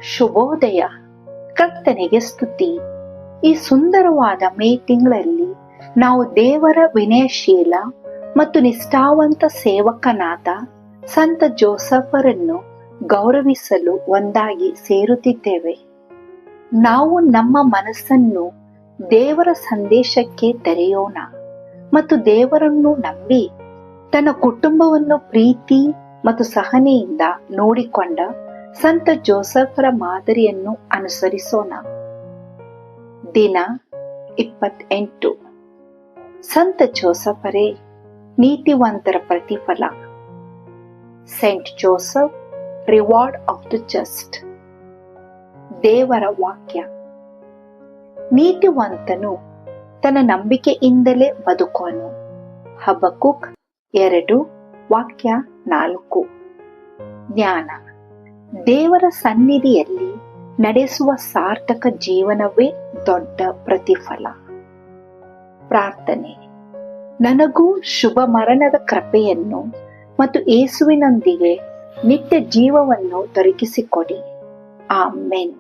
ಶುಭೋದಯ. ಕರ್ತನಿಗೆ ಸ್ತುತಿ. ಈ ಸುಂದರವಾದ ಮೇ ತಿಂಗಳಲ್ಲಿ ನಾವು ದೇವರ ವಿನಯಶೀಲ ಮತ್ತು ನಿಷ್ಠಾವಂತ ಸೇವಕನಾದ ಸಂತ ಜೋಸಫರನ್ನು ಗೌರವಿಸಲು ಒಂದಾಗಿ ಸೇರುತ್ತಿದ್ದೇವೆ. ನಾವು ನಮ್ಮ ಮನಸ್ಸನ್ನು ದೇವರ ಸಂದೇಶಕ್ಕೆ ತೆರೆಯೋಣ ಮತ್ತು ದೇವರನ್ನು ನಂಬಿ ತನ್ನ ಕುಟುಂಬವನ್ನು ಪ್ರೀತಿ ಮತ್ತು ಸಹನೆಯಿಂದ ನೋಡಿಕೊಂಡ ಸಂತ ಜೋಸಫರ ಮಾದರಿಯನ್ನು ಅನುಸರಿಸೋಣ. ದಿನ 28. ಸಂತ ಜೋಸಫರೇ, ನೀತಿವಂತರ ಪ್ರತಿಫಲ. Saint Joseph, reward of the just. ದೇವರ ವಾಕ್ಯ. ನೀತಿವಂತನು ತನ್ನ ನಂಬಿಕೆಯಿಂದಲೇ ಬದುಕುವನು. ಹಬಕ್ಕೂಕ್ 2 ವಾಕ್ಯ 4. ಜ್ಞಾನ. ದೇವರ ಸನ್ನಿಧಿಯಲ್ಲಿ ನಡೆಸುವ ಸಾರ್ಥಕ ಜೀವನವೇ ದೊಡ್ಡ ಪ್ರತಿಫಲ. ಪ್ರಾರ್ಥನೆ. ನನಗೂ ಶುಭ ಮರಣದ ಕೃಪೆಯನ್ನು ಮತ್ತು ಯೇಸುವಿನೊಂದಿಗೆ ನಿತ್ಯ ಜೀವವನ್ನು ದೊರಕಿಸಿಕೊಡಿ. ಆಮೆನ್.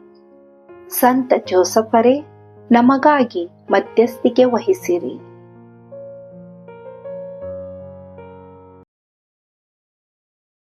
ಸಂತ ಜೋಸಫರೇ, ನಮಗಾಗಿ ಮಧ್ಯಸ್ಥಿಕೆ ವಹಿಸಿರಿ.